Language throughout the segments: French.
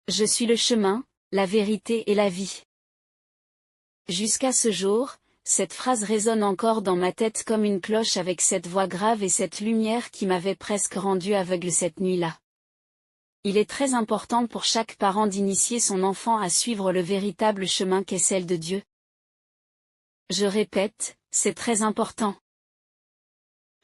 Je suis le chemin, la vérité et la vie. Jusqu'à ce jour, cette phrase résonne encore dans ma tête comme une cloche avec cette voix grave et cette lumière qui m'avait presque rendu aveugle cette nuit-là. Il est très important pour chaque parent d'initier son enfant à suivre le véritable chemin qu'est celle de Dieu. Je répète, c'est très important.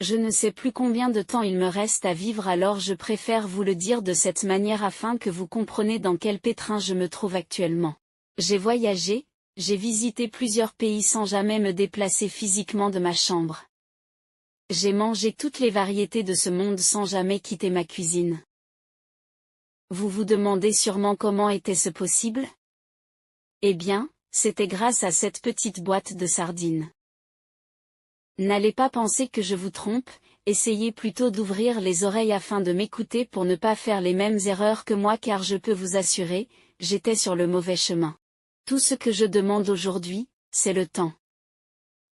Je ne sais plus combien de temps il me reste à vivre, alors je préfère vous le dire de cette manière afin que vous compreniez dans quel pétrin je me trouve actuellement. J'ai voyagé, j'ai visité plusieurs pays sans jamais me déplacer physiquement de ma chambre. J'ai mangé toutes les variétés de ce monde sans jamais quitter ma cuisine. Vous vous demandez sûrement comment était-ce possible? Eh bien, c'était grâce à cette petite boîte de sardines. N'allez pas penser que je vous trompe, essayez plutôt d'ouvrir les oreilles afin de m'écouter pour ne pas faire les mêmes erreurs que moi, car je peux vous assurer, j'étais sur le mauvais chemin. Tout ce que je demande aujourd'hui, c'est le temps.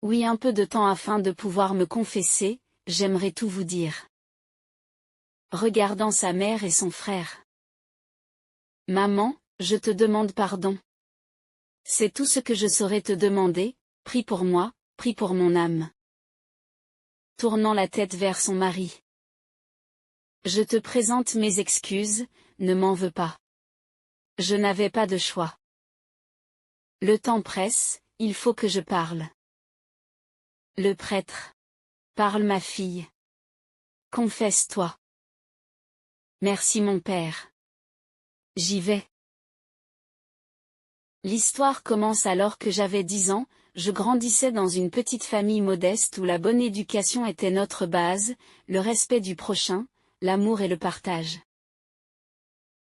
Oui, un peu de temps afin de pouvoir me confesser, j'aimerais tout vous dire. Regardant sa mère et son frère. Maman, je te demande pardon. C'est tout ce que je saurais te demander, prie pour moi, prie pour mon âme. Tournant la tête vers son mari. Je te présente mes excuses, ne m'en veux pas. Je n'avais pas de choix. Le temps presse, il faut que je parle. Le prêtre. Parle ma fille. Confesse-toi. Merci mon père. J'y vais. L'histoire commence alors que j'avais 10 ans, je grandissais dans une petite famille modeste où la bonne éducation était notre base, le respect du prochain, l'amour et le partage.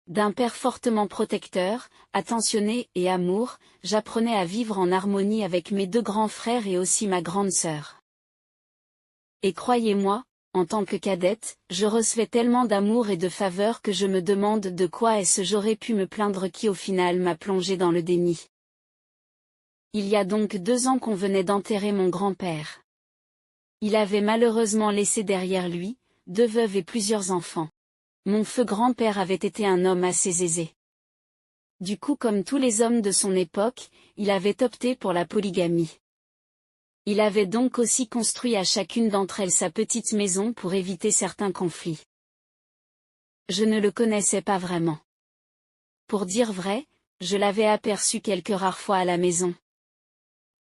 D'un père fortement protecteur, attentionné et amour, j'apprenais à vivre en harmonie avec mes 2 grands frères et aussi ma grande sœur. Et croyez-moi, en tant que cadette, je recevais tellement d'amour et de faveur que je me demande de quoi est-ce j'aurais pu me plaindre qui au final m'a plongé dans le déni. Il y a donc 2 ans qu'on venait d'enterrer mon grand-père. Il avait malheureusement laissé derrière lui 2 veuves et plusieurs enfants. Mon feu grand-père avait été un homme assez aisé. Du coup, comme tous les hommes de son époque, il avait opté pour la polygamie. Il avait donc aussi construit à chacune d'entre elles sa petite maison pour éviter certains conflits. Je ne le connaissais pas vraiment. Pour dire vrai, je l'avais aperçu quelques rares fois à la maison.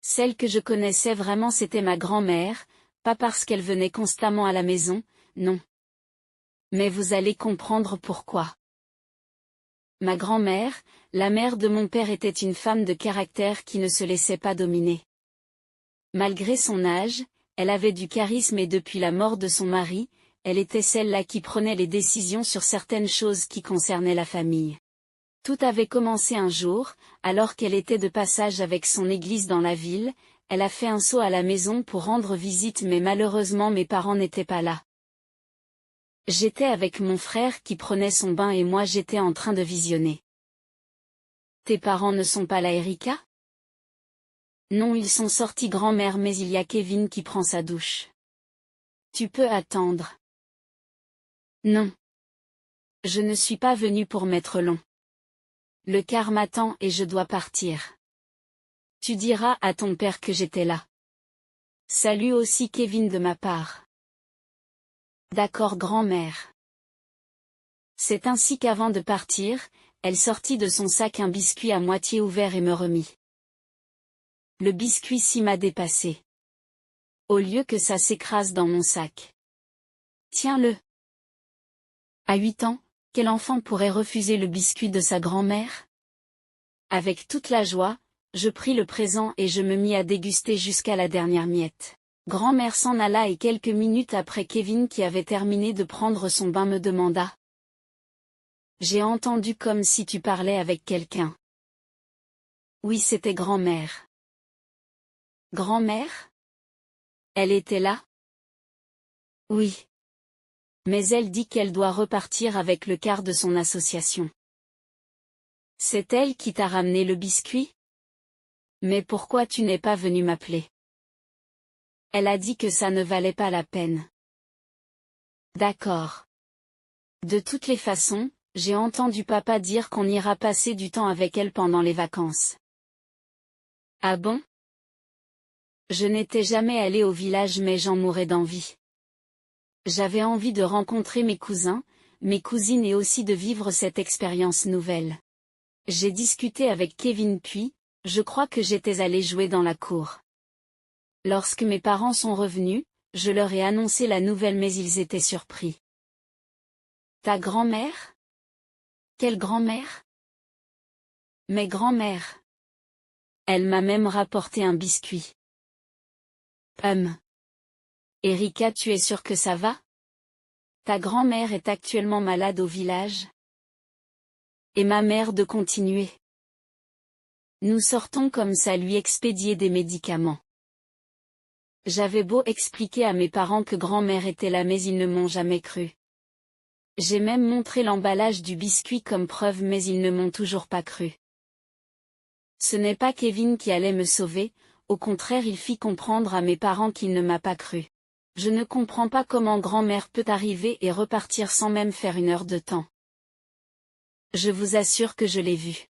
Celle que je connaissais vraiment, c'était ma grand-mère, pas parce qu'elle venait constamment à la maison, non. Mais vous allez comprendre pourquoi. Ma grand-mère, la mère de mon père, était une femme de caractère qui ne se laissait pas dominer. Malgré son âge, elle avait du charisme et depuis la mort de son mari, elle était celle-là qui prenait les décisions sur certaines choses qui concernaient la famille. Tout avait commencé un jour, alors qu'elle était de passage avec son église dans la ville, elle a fait un saut à la maison pour rendre visite, mais malheureusement mes parents n'étaient pas là. J'étais avec mon frère qui prenait son bain et moi j'étais en train de visionner. Tes parents ne sont pas là, Erika? Non, ils sont sortis, grand-mère, mais il y a Kevin qui prend sa douche. Tu peux attendre. Non. Je ne suis pas venue pour m'être long. Le car m'attend et je dois partir. Tu diras à ton père que j'étais là. Salut aussi Kevin de ma part. D'accord, grand-mère. C'est ainsi qu'avant de partir, elle sortit de son sac un biscuit à moitié ouvert et me remit. Le biscuit m'a dépassé. Au lieu que ça s'écrase dans mon sac. Tiens-le. À 8 ans, quel enfant pourrait refuser le biscuit de sa grand-mère? Avec toute la joie, je pris le présent et je me mis à déguster jusqu'à la dernière miette. Grand-mère s'en alla et quelques minutes après, Kevin, qui avait terminé de prendre son bain, me demanda. J'ai entendu comme si tu parlais avec quelqu'un. Oui, c'était grand-mère. Grand-mère? Elle était là? Oui. Mais elle dit qu'elle doit repartir avec le quart de son association. C'est elle qui t'a ramené le biscuit? Mais pourquoi tu n'es pas venu m'appeler? Elle a dit que ça ne valait pas la peine. D'accord. De toutes les façons, j'ai entendu papa dire qu'on ira passer du temps avec elle pendant les vacances. Ah bon? Je n'étais jamais allée au village mais j'en mourais d'envie. J'avais envie de rencontrer mes cousins, mes cousines et aussi de vivre cette expérience nouvelle. J'ai discuté avec Kevin puis, je crois que j'étais allée jouer dans la cour. Lorsque mes parents sont revenus, je leur ai annoncé la nouvelle mais ils étaient surpris. Ta grand-mère? Quelle grand-mère? Mes grands-mères. Elle m'a même rapporté un biscuit. Erika, tu es sûre que ça va? Ta grand-mère est actuellement malade au village? Et ma mère de continuer. Nous sortons comme ça lui expédier des médicaments. J'avais beau expliquer à mes parents que grand-mère était là mais ils ne m'ont jamais cru. J'ai même montré l'emballage du biscuit comme preuve mais ils ne m'ont toujours pas cru. Ce n'est pas Kevin qui allait me sauver, au contraire il fit comprendre à mes parents qu'il ne m'a pas cru. Je ne comprends pas comment grand-mère peut arriver et repartir sans même faire une heure de temps. Je vous assure que je l'ai vu.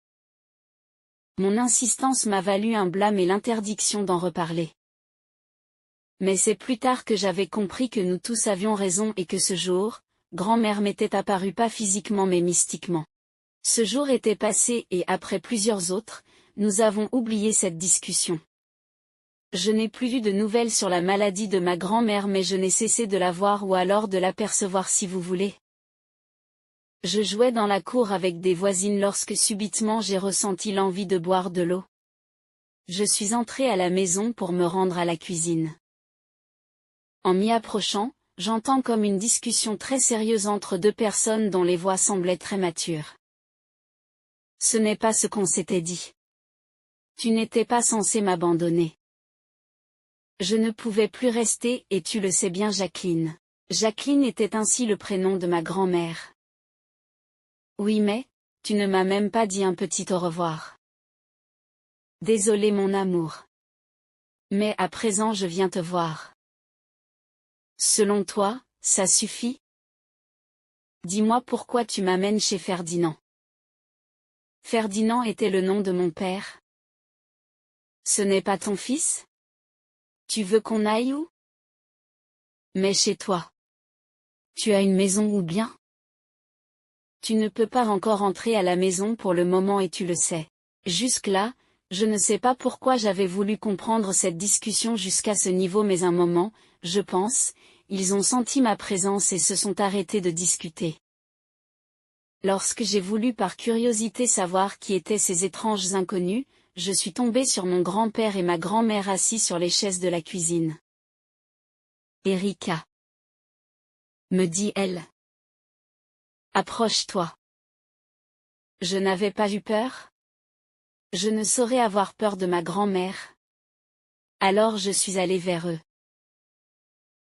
Mon insistance m'a valu un blâme et l'interdiction d'en reparler. Mais c'est plus tard que j'avais compris que nous tous avions raison et que ce jour, grand-mère m'était apparue pas physiquement mais mystiquement. Ce jour était passé et après plusieurs autres, nous avons oublié cette discussion. Je n'ai plus vu de nouvelles sur la maladie de ma grand-mère mais je n'ai cessé de la voir ou alors de l'apercevoir si vous voulez. Je jouais dans la cour avec des voisines lorsque subitement j'ai ressenti l'envie de boire de l'eau. Je suis entrée à la maison pour me rendre à la cuisine. En m'y approchant, j'entends comme une discussion très sérieuse entre deux personnes dont les voix semblaient très matures. Ce n'est pas ce qu'on s'était dit. Tu n'étais pas censé m'abandonner. Je ne pouvais plus rester et tu le sais bien Jacqueline. Jacqueline était ainsi le prénom de ma grand-mère. Oui mais, tu ne m'as même pas dit un petit au revoir. Désolé mon amour. Mais à présent je viens te voir. Selon toi, ça suffit? Dis-moi pourquoi tu m'amènes chez Ferdinand. Ferdinand était le nom de mon père. Ce n'est pas ton fils? Tu veux qu'on aille où? Mais chez toi. Tu as une maison ou bien? Tu ne peux pas encore entrer à la maison pour le moment et tu le sais. Jusque-là, je ne sais pas pourquoi j'avais voulu comprendre cette discussion jusqu'à ce niveau mais un moment, je pense, ils ont senti ma présence et se sont arrêtés de discuter. Lorsque j'ai voulu par curiosité savoir qui étaient ces étranges inconnus, je suis tombée sur mon grand-père et ma grand-mère assis sur les chaises de la cuisine. Erika, me dit-elle. Approche-toi. Je n'avais pas eu peur? Je ne saurais avoir peur de ma grand-mère. Alors je suis allée vers eux.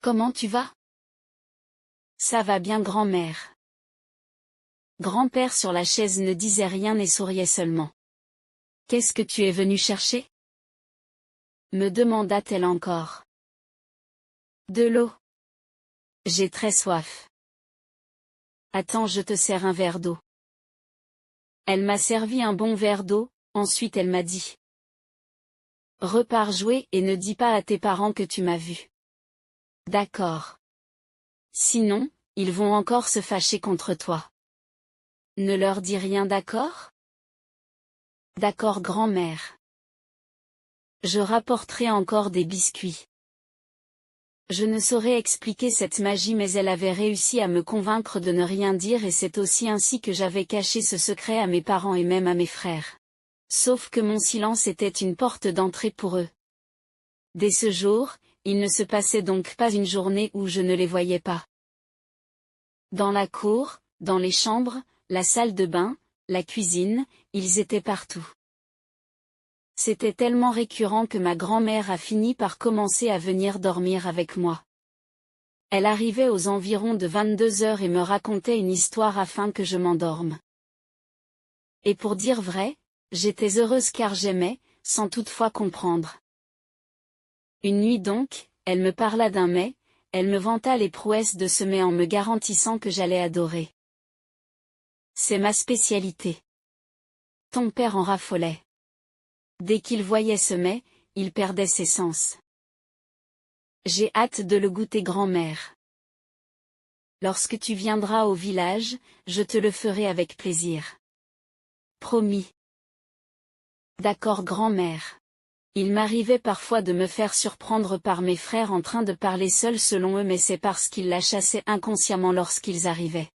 Comment tu vas? Ça va bien grand-mère. Grand-père sur la chaise ne disait rien et souriait seulement. Qu'est-ce que tu es venu chercher? Me demanda-t-elle encore. De l'eau. J'ai très soif. Attends, je te sers un verre d'eau. Elle m'a servi un bon verre d'eau, ensuite elle m'a dit. Repars jouer et ne dis pas à tes parents que tu m'as vu. D'accord. Sinon, ils vont encore se fâcher contre toi. Ne leur dis rien, d'accord? D'accord grand-mère. Je rapporterai encore des biscuits. Je ne saurais expliquer cette magie mais elle avait réussi à me convaincre de ne rien dire et c'est aussi ainsi que j'avais caché ce secret à mes parents et même à mes frères. Sauf que mon silence était une porte d'entrée pour eux. Dès ce jour, il ne se passait donc pas une journée où je ne les voyais pas. Dans la cour, dans les chambres, la salle de bain, la cuisine, ils étaient partout. C'était tellement récurrent que ma grand-mère a fini par commencer à venir dormir avec moi. Elle arrivait aux environs de 22 heures et me racontait une histoire afin que je m'endorme. Et pour dire vrai, j'étais heureuse car j'aimais, sans toutefois comprendre. Une nuit donc, elle me parla d'un mets, elle me vanta les prouesses de ce mets en me garantissant que j'allais adorer. C'est ma spécialité. Ton père en raffolait. Dès qu'il voyait ce mets, il perdait ses sens. J'ai hâte de le goûter, grand-mère. Lorsque tu viendras au village, je te le ferai avec plaisir. Promis. D'accord, grand-mère. Il m'arrivait parfois de me faire surprendre par mes frères en train de parler seuls selon eux, mais c'est parce qu'ils la chassaient inconsciemment lorsqu'ils arrivaient.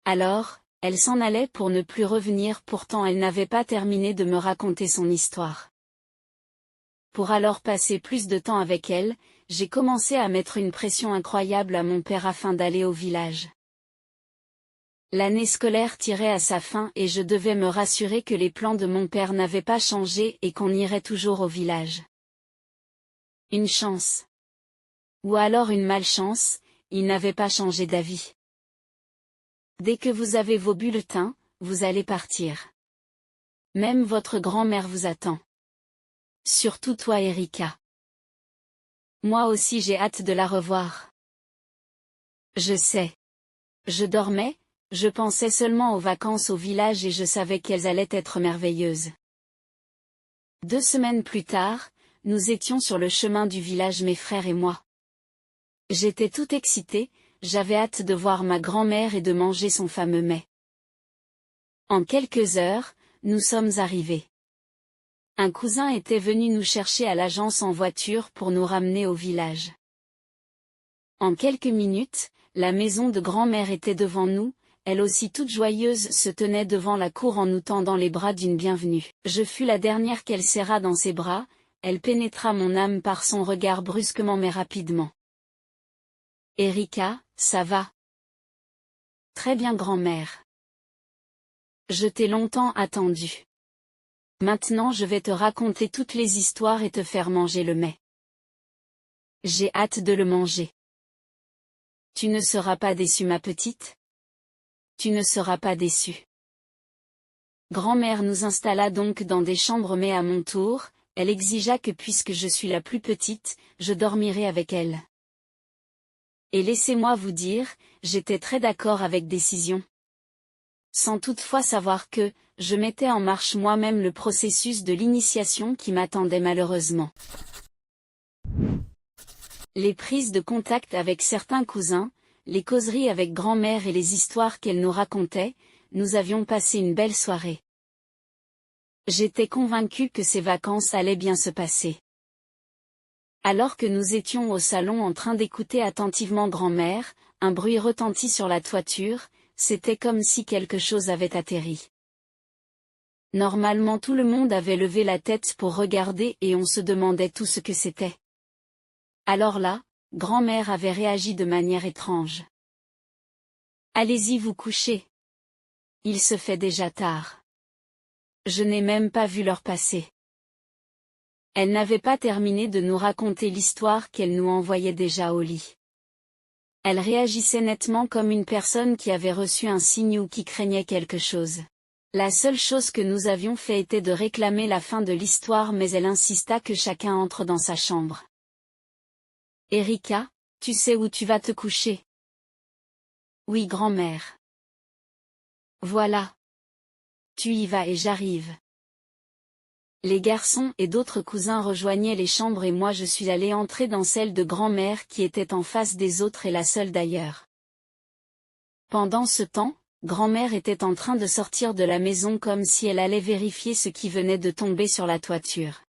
Alors, elle s'en allait pour ne plus revenir, pourtant elle n'avait pas terminé de me raconter son histoire. Pour alors passer plus de temps avec elle, j'ai commencé à mettre une pression incroyable à mon père afin d'aller au village. L'année scolaire tirait à sa fin et je devais me rassurer que les plans de mon père n'avaient pas changé et qu'on irait toujours au village. Une chance. Ou alors une malchance, il n'avait pas changé d'avis. Dès que vous avez vos bulletins, vous allez partir. Même votre grand-mère vous attend. Surtout toi, Erika. Moi aussi j'ai hâte de la revoir. Je sais. Je dormais, je pensais seulement aux vacances au village et je savais qu'elles allaient être merveilleuses. 2 semaines plus tard, nous étions sur le chemin du village, mes frères et moi. J'étais toute excitée, j'avais hâte de voir ma grand-mère et de manger son fameux mets. En quelques heures, nous sommes arrivés. Un cousin était venu nous chercher à l'agence en voiture pour nous ramener au village. En quelques minutes, la maison de grand-mère était devant nous, elle aussi toute joyeuse se tenait devant la cour en nous tendant les bras d'une bienvenue. Je fus la dernière qu'elle serra dans ses bras, elle pénétra mon âme par son regard brusquement mais rapidement. Erika, ça va? Très bien, grand-mère. Je t'ai longtemps attendue. Maintenant je vais te raconter toutes les histoires et te faire manger le mets. J'ai hâte de le manger. Tu ne seras pas déçue, ma petite? Tu ne seras pas déçue. Grand-mère nous installa donc dans des chambres, mais à mon tour, elle exigea que puisque je suis la plus petite, je dormirai avec elle. Et laissez-moi vous dire, j'étais très d'accord avec décision. Sans toutefois savoir que, je mettais en marche moi-même le processus de l'initiation qui m'attendait malheureusement. Les prises de contact avec certains cousins, les causeries avec grand-mère et les histoires qu'elle nous racontait, nous avions passé une belle soirée. J'étais convaincue que ces vacances allaient bien se passer. Alors que nous étions au salon en train d'écouter attentivement grand-mère, un bruit retentit sur la toiture, c'était comme si quelque chose avait atterri. Normalement tout le monde avait levé la tête pour regarder et on se demandait tout ce que c'était. Alors là, grand-mère avait réagi de manière étrange. Allez-y vous coucher. Il se fait déjà tard. Je n'ai même pas vu l'heure passer. Elle n'avait pas terminé de nous raconter l'histoire qu'elle nous envoyait déjà au lit. Elle réagissait nettement comme une personne qui avait reçu un signe ou qui craignait quelque chose. La seule chose que nous avions fait était de réclamer la fin de l'histoire, mais elle insista que chacun entre dans sa chambre. Erika, tu sais où tu vas te coucher? Oui, grand-mère. Voilà. Tu y vas et j'arrive. Les garçons et d'autres cousins rejoignaient les chambres et moi je suis allée entrer dans celle de grand-mère qui était en face des autres et la seule d'ailleurs. Pendant ce temps, grand-mère était en train de sortir de la maison comme si elle allait vérifier ce qui venait de tomber sur la toiture.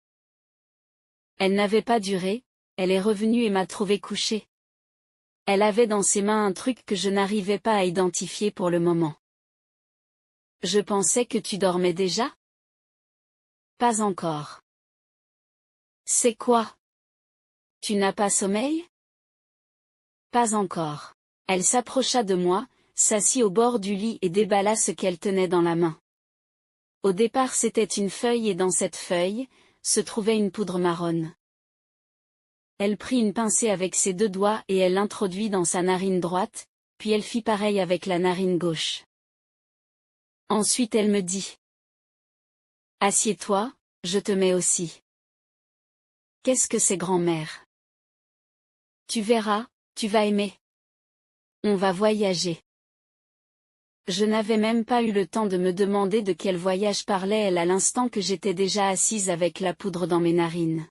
Elle n'avait pas duré, elle est revenue et m'a trouvé couchée. Elle avait dans ses mains un truc que je n'arrivais pas à identifier pour le moment. Je pensais que tu dormais déjà? Pas encore. C'est quoi? Tu n'as pas sommeil? Pas encore. Elle s'approcha de moi, s'assit au bord du lit et déballa ce qu'elle tenait dans la main. Au départ c'était une feuille et dans cette feuille, se trouvait une poudre marronne. Elle prit une pincée avec ses 2 doigts et elle l'introduit dans sa narine droite, puis elle fit pareil avec la narine gauche. Ensuite elle me dit. Assieds-toi, je te mets aussi. Qu'est-ce que c'est, grand-mère? Tu verras, tu vas aimer. On va voyager. Je n'avais même pas eu le temps de me demander de quel voyage parlait elle à l'instant que j'étais déjà assise avec la poudre dans mes narines.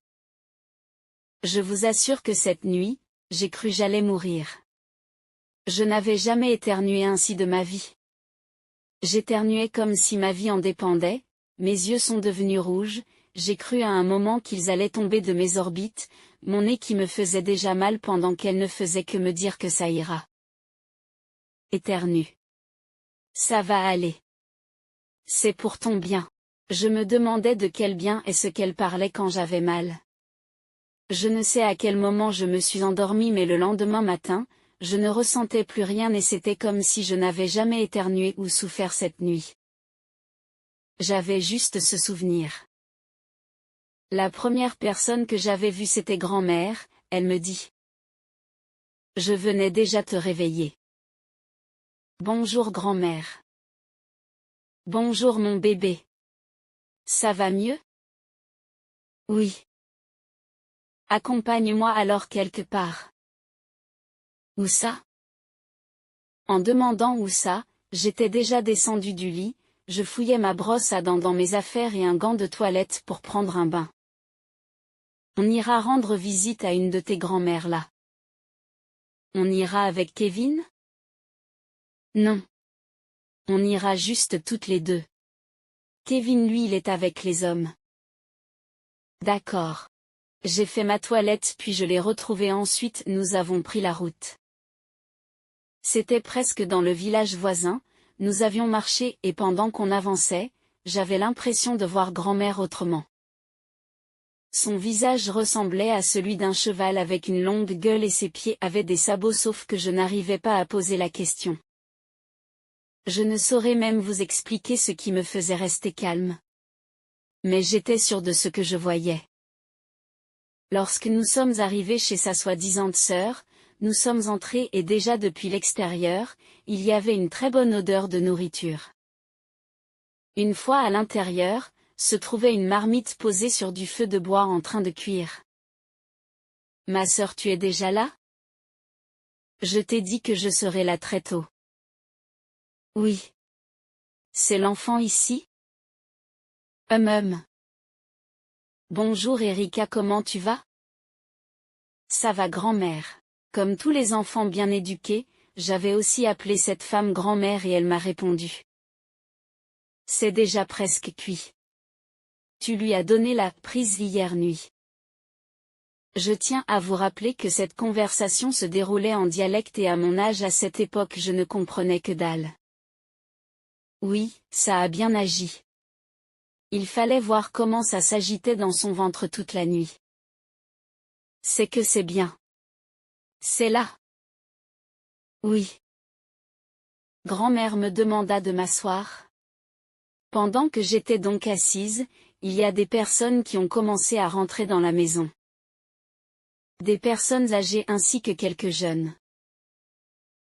Je vous assure que cette nuit, j'ai cru j'allais mourir. Je n'avais jamais éternué ainsi de ma vie. J'éternuais comme si ma vie en dépendait, mes yeux sont devenus rouges, j'ai cru à un moment qu'ils allaient tomber de mes orbites, mon nez qui me faisait déjà mal pendant qu'elle ne faisait que me dire que ça ira. Éternue. Ça va aller. C'est pour ton bien. Je me demandais de quel bien est ce qu'elle parlait quand j'avais mal. Je ne sais à quel moment je me suis endormie mais le lendemain matin, je ne ressentais plus rien et c'était comme si je n'avais jamais éternué ou souffert cette nuit. J'avais juste ce souvenir. La première personne que j'avais vue c'était grand-mère, elle me dit. Je venais déjà te réveiller. Bonjour grand-mère. Bonjour mon bébé. Ça va mieux? Oui. Accompagne-moi alors quelque part. Où ça? En demandant où ça, j'étais déjà descendue du lit, je fouillais ma brosse à dents dans mes affaires et un gant de toilette pour prendre un bain. On ira rendre visite à une de tes grand-mères là. On ira avec Kevin? Non. On ira juste toutes les deux. Kevin lui il est avec les hommes. D'accord. J'ai fait ma toilette puis je l'ai retrouvée ensuite nous avons pris la route. C'était presque dans le village voisin, nous avions marché et pendant qu'on avançait, j'avais l'impression de voir grand-mère autrement. Son visage ressemblait à celui d'un cheval avec une longue gueule et ses pieds avaient des sabots sauf que je n'arrivais pas à poser la question. Je ne saurais même vous expliquer ce qui me faisait rester calme. Mais j'étais sûre de ce que je voyais. Lorsque nous sommes arrivés chez sa soi-disant sœur, nous sommes entrés et déjà depuis l'extérieur, il y avait une très bonne odeur de nourriture. Une fois à l'intérieur, se trouvait une marmite posée sur du feu de bois en train de cuire. Ma sœur, tu es déjà là? Je t'ai dit que je serais là très tôt. Oui. C'est l'enfant ici? Bonjour Erika, comment tu vas? Ça va grand-mère. Comme tous les enfants bien éduqués, j'avais aussi appelé cette femme grand-mère et elle m'a répondu. C'est déjà presque cuit. Tu lui as donné la prise hier nuit. Je tiens à vous rappeler que cette conversation se déroulait en dialecte et à mon âge à cette époque je ne comprenais que dalle. Oui, ça a bien agi. Il fallait voir comment ça s'agitait dans son ventre toute la nuit. C'est que c'est bien. C'est là. Oui. Grand-mère me demanda de m'asseoir. Pendant que j'étais donc assise, il y a des personnes qui ont commencé à rentrer dans la maison. Des personnes âgées ainsi que quelques jeunes.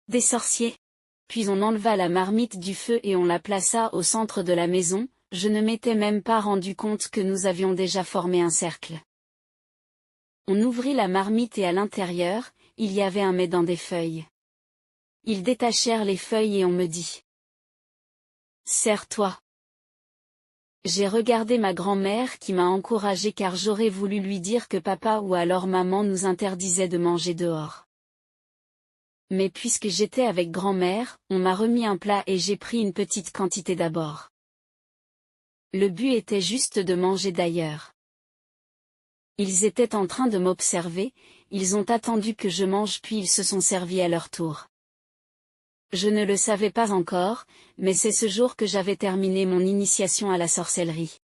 Des sorciers. Puis on enleva la marmite du feu et on la plaça au centre de la maison, je ne m'étais même pas rendu compte que nous avions déjà formé un cercle. On ouvrit la marmite et à l'intérieur, il y avait un mets dans des feuilles. Ils détachèrent les feuilles et on me dit. Serre-toi. J'ai regardé ma grand-mère qui m'a encouragée car j'aurais voulu lui dire que papa ou alors maman nous interdisait de manger dehors. Mais puisque j'étais avec grand-mère, on m'a remis un plat et j'ai pris une petite quantité d'abord. Le but était juste de manger d'ailleurs. Ils étaient en train de m'observer, ils ont attendu que je mange puis ils se sont servis à leur tour. Je ne le savais pas encore, mais c'est ce jour que j'avais terminé mon initiation à la sorcellerie.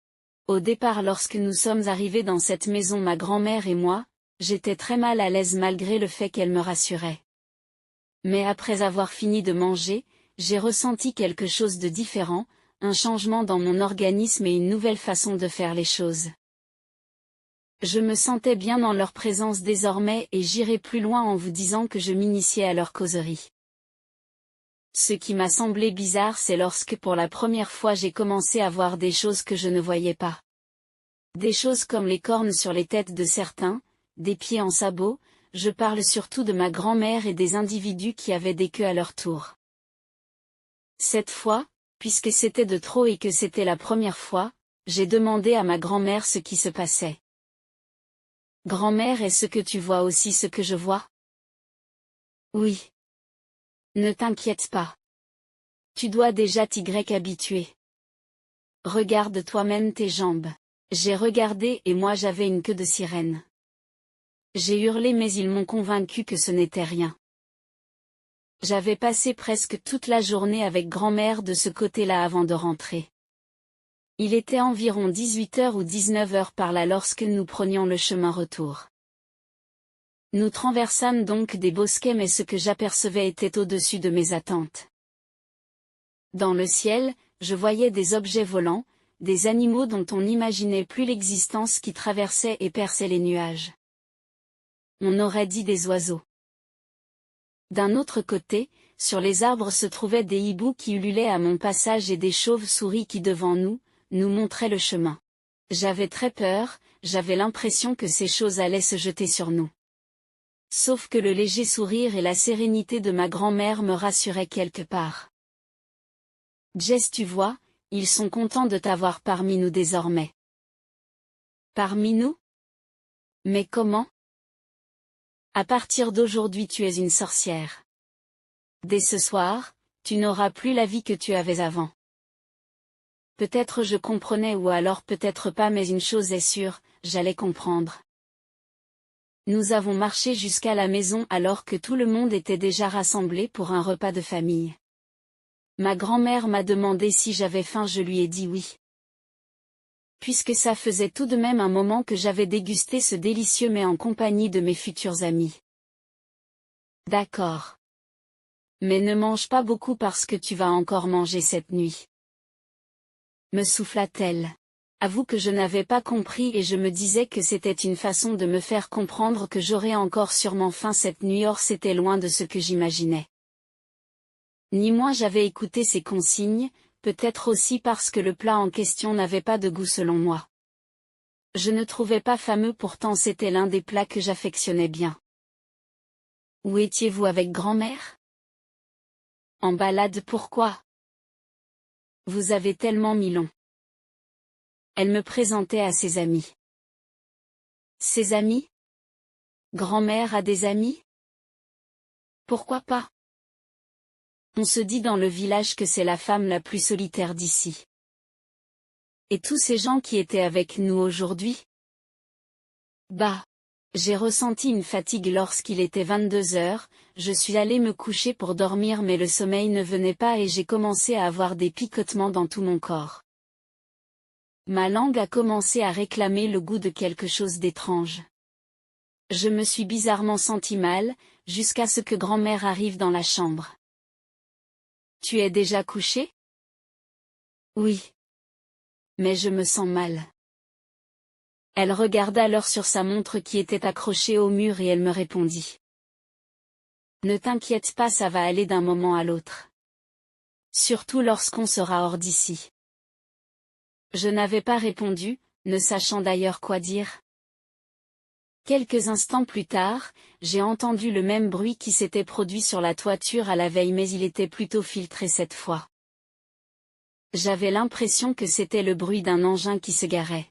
Au départ lorsque nous sommes arrivés dans cette maison ma grand-mère et moi, j'étais très mal à l'aise malgré le fait qu'elle me rassurait. Mais après avoir fini de manger, j'ai ressenti quelque chose de différent, un changement dans mon organisme et une nouvelle façon de faire les choses. Je me sentais bien dans leur présence désormais et j'irai plus loin en vous disant que je m'initiais à leur causerie. Ce qui m'a semblé bizarre c'est lorsque pour la première fois j'ai commencé à voir des choses que je ne voyais pas. Des choses comme les cornes sur les têtes de certains, des pieds en sabots, je parle surtout de ma grand-mère et des individus qui avaient des queues à leur tour. Cette fois, puisque c'était de trop et que c'était la première fois, j'ai demandé à ma grand-mère ce qui se passait. Grand-mère, est-ce que tu vois aussi ce que je vois? Oui. Ne t'inquiète pas. Tu dois déjà t'y habituer. Regarde toi-même tes jambes. J'ai regardé et moi j'avais une queue de sirène. J'ai hurlé mais ils m'ont convaincu que ce n'était rien. J'avais passé presque toute la journée avec grand-mère de ce côté-là avant de rentrer. Il était environ 18h ou 19h par là lorsque nous prenions le chemin retour. Nous traversâmes donc des bosquets mais ce que j'apercevais était au-dessus de mes attentes. Dans le ciel, je voyais des objets volants, des animaux dont on n'imaginait plus l'existence qui traversaient et perçaient les nuages. On aurait dit des oiseaux. D'un autre côté, sur les arbres se trouvaient des hiboux qui ululaient à mon passage et des chauves-souris qui devant nous montraient le chemin. J'avais très peur, j'avais l'impression que ces choses allaient se jeter sur nous. Sauf que le léger sourire et la sérénité de ma grand-mère me rassuraient quelque part. Jess, tu vois, ils sont contents de t'avoir parmi nous désormais. Parmi nous? Mais comment? À partir d'aujourd'hui tu es une sorcière. Dès ce soir, tu n'auras plus la vie que tu avais avant. Peut-être je comprenais ou alors peut-être pas mais une chose est sûre, j'allais comprendre. Nous avons marché jusqu'à la maison alors que tout le monde était déjà rassemblé pour un repas de famille. Ma grand-mère m'a demandé si j'avais faim, je lui ai dit oui. Puisque ça faisait tout de même un moment que j'avais dégusté ce délicieux mets en compagnie de mes futurs amis. D'accord. Mais ne mange pas beaucoup parce que tu vas encore manger cette nuit. Me souffla-t-elle. Avoue que je n'avais pas compris et je me disais que c'était une façon de me faire comprendre que j'aurais encore sûrement faim cette nuit, or c'était loin de ce que j'imaginais. Ni moi j'avais écouté ces consignes, peut-être aussi parce que le plat en question n'avait pas de goût selon moi. Je ne trouvais pas fameux, pourtant c'était l'un des plats que j'affectionnais bien. Où étiez-vous avec grand-mère? En balade, pourquoi? Vous avez tellement mis long. Elle me présentait à ses amis. Ses amis? Grand-mère a des amis? Pourquoi pas? On se dit dans le village que c'est la femme la plus solitaire d'ici. Et tous ces gens qui étaient avec nous aujourd'hui? Bah. J'ai ressenti une fatigue lorsqu'il était 22h, je suis allée me coucher pour dormir mais le sommeil ne venait pas et j'ai commencé à avoir des picotements dans tout mon corps. Ma langue a commencé à réclamer le goût de quelque chose d'étrange. Je me suis bizarrement senti mal, jusqu'à ce que grand-mère arrive dans la chambre. Tu es déjà couché? Oui. Mais je me sens mal. Elle regarda l'heure sur sa montre qui était accrochée au mur et elle me répondit. Ne t'inquiète pas, ça va aller d'un moment à l'autre. Surtout lorsqu'on sera hors d'ici. Je n'avais pas répondu, ne sachant d'ailleurs quoi dire. Quelques instants plus tard, j'ai entendu le même bruit qui s'était produit sur la toiture à la veille mais il était plutôt filtré cette fois. J'avais l'impression que c'était le bruit d'un engin qui se garait.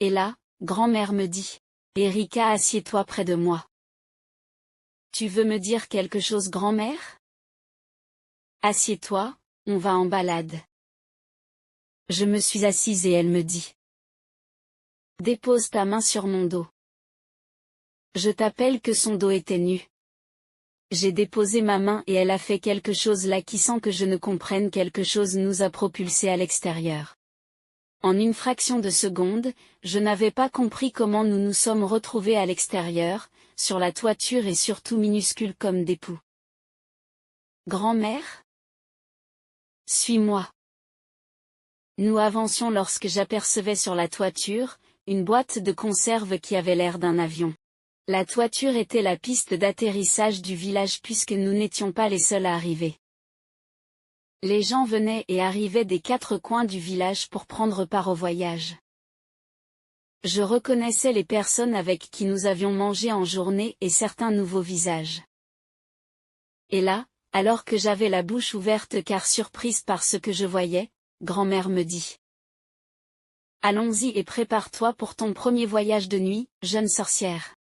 Et là, grand-mère me dit. Erika, assieds-toi près de moi. Tu veux me dire quelque chose, grand-mère? Assieds-toi, on va en balade. Je me suis assise et elle me dit. Dépose ta main sur mon dos. Je t'appelle que son dos était nu. J'ai déposé ma main et elle a fait quelque chose là qui, sans que je ne comprenne quelque chose, nous a propulsés à l'extérieur. En une fraction de seconde, je n'avais pas compris comment nous nous sommes retrouvés à l'extérieur, sur la toiture et surtout minuscules comme des poux. Grand-mère? Suis-moi. Nous avancions lorsque j'apercevais sur la toiture, une boîte de conserve qui avait l'air d'un avion. La toiture était la piste d'atterrissage du village puisque nous n'étions pas les seuls à arriver. Les gens venaient et arrivaient des quatre coins du village pour prendre part au voyage. Je reconnaissais les personnes avec qui nous avions mangé en journée et certains nouveaux visages. Et là, Alors que j'avais la bouche ouverte car surprise par ce que je voyais, grand-mère me dit. Allons-y et prépare-toi pour ton premier voyage de nuit, jeune sorcière.